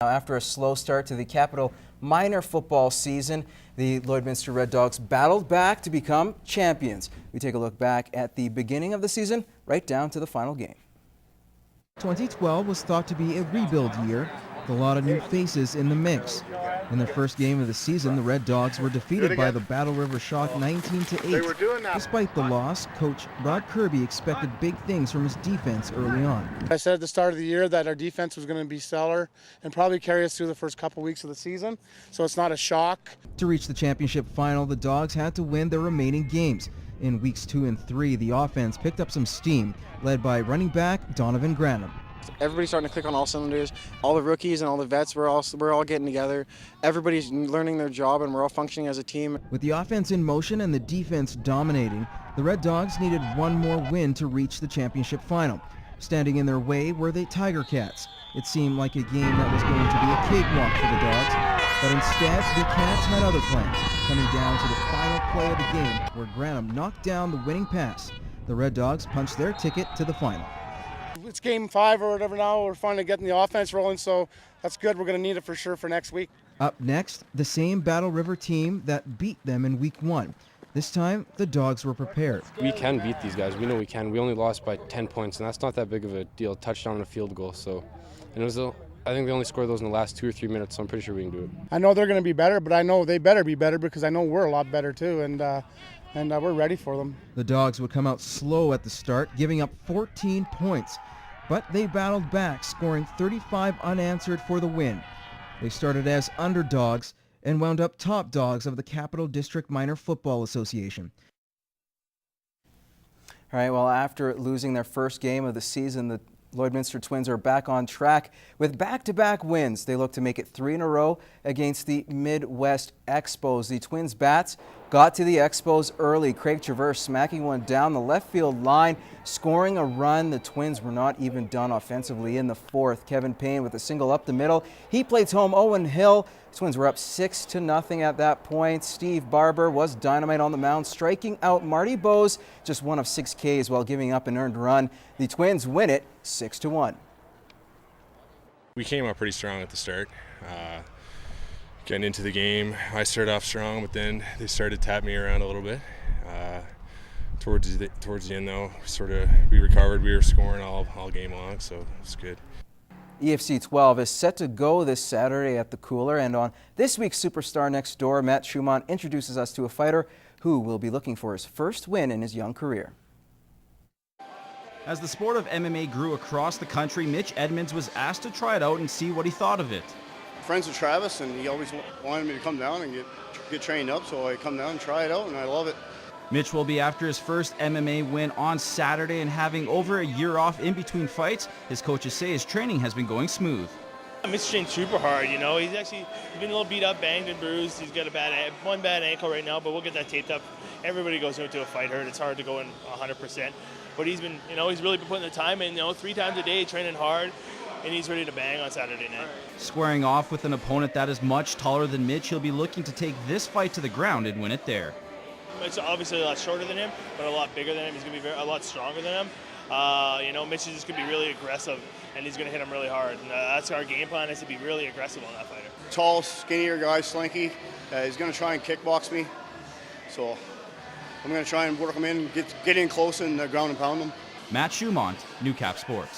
Now, after a slow start to the Capital minor football season, the Lloydminster Red Dogs battled back to become champions. We take a look back at the beginning of the season, right down to the final game. 2012 was thought to be a rebuild year, with a lot of new faces in the mix. In their first game of the season, the Red Dogs were defeated by the Battle River Shock 19-8. Despite the loss, coach Rod Kirby expected big things from his defense early on. I said at the start of the year that our defense was going to be stellar and probably carry us through the first couple weeks of the season, so it's not a shock. To reach the championship final, the Dogs had to win their remaining games. In weeks 2 and 3, the offense picked up some steam, led by running back Donivan Grannum. Everybody's starting to click on all cylinders. All the rookies and all the vets, we're all getting together. Everybody's learning their job and we're all functioning as a team. With the offense in motion and the defense dominating, the Red Dogs needed one more win to reach the championship final. Standing in their way were the Tiger Cats. It seemed like a game that was going to be a cakewalk for the Dogs, but instead the Cats had other plans, coming down to the final play of the game where Grannum knocked down the winning pass. The Red Dogs punched their ticket to the final. It's game 5 or whatever now. We're finally getting the offense rolling, so that's good. We're going to need it for sure for next week. Up next, the same Battle River team that beat them in week 1. This time, the Dogs were prepared. We can beat these guys. We know we can. We only lost by 10 points, and that's not that big of a deal. Touchdown and a field goal. So, and I think they only scored those in the last 2 or 3 minutes, so I'm pretty sure we can do it. I know they're going to be better, but I know they better be better because I know we're a lot better too, and we're ready for them. The Dogs would come out slow at the start, giving up 14 points. But they battled back, scoring 35 unanswered for the win. They started as underdogs and wound up top dogs of the Capital District Minor Football Association. All right, well, after losing their first game of the season, the Lloydminster Twins are back on track with back-to-back wins. They look to make it 3 in a row against the Midwest Expos. The Twins bats got to the Expos early. Craig Traverse smacking one down the left field line, scoring a run. The Twins were not even done offensively in the 4th. Kevin Payne with a single up the middle. He plays home Owen Hill. Twins were up 6-0 at that point. Steve Barbour was dynamite on the mound, striking out Marty Bose, just 1 of 6 Ks while giving up an earned run. The Twins win it 6-1. We came out pretty strong at the start. Getting into the game, I started off strong, but then they started to tap me around a little bit. Towards the end, though, we recovered. We were scoring all game long, so it's good. EFC 12 is set to go this Saturday at the Cooler, and on this week's Superstar Next Door, Matt Schumann introduces us to a fighter who will be looking for his first win in his young career. As the sport of MMA grew across the country, Mitch Edmonds was asked to try it out and see what he thought of it. Friends with Travis, and he always wanted me to come down and get trained up, so I come down and try it out, and I love it. Mitch will be after his first MMA win on Saturday, and having over a year off in between fights, his coaches say his training has been going smooth. Mitch trained super hard, you know. He's been a little beat up, banged and bruised. He's got one bad ankle right now, but we'll get that taped up. Everybody goes into a fight hurt. It's hard to go in 100%. But he's really been putting the time in, 3 times a day, training hard, and he's ready to bang on Saturday night. Squaring off with an opponent that is much taller than Mitch, he'll be looking to take this fight to the ground and win it there. It's obviously a lot shorter than him, but a lot bigger than him. He's going to be a lot stronger than him. Mitch is just going to be really aggressive, and he's going to hit him really hard. And that's our game plan, is to be really aggressive on that fighter. Tall, skinnier guy, slinky. He's going to try and kickbox me. So I'm going to try and work him in, get in close and ground and pound him. Matt Schumann, Newcap Sports.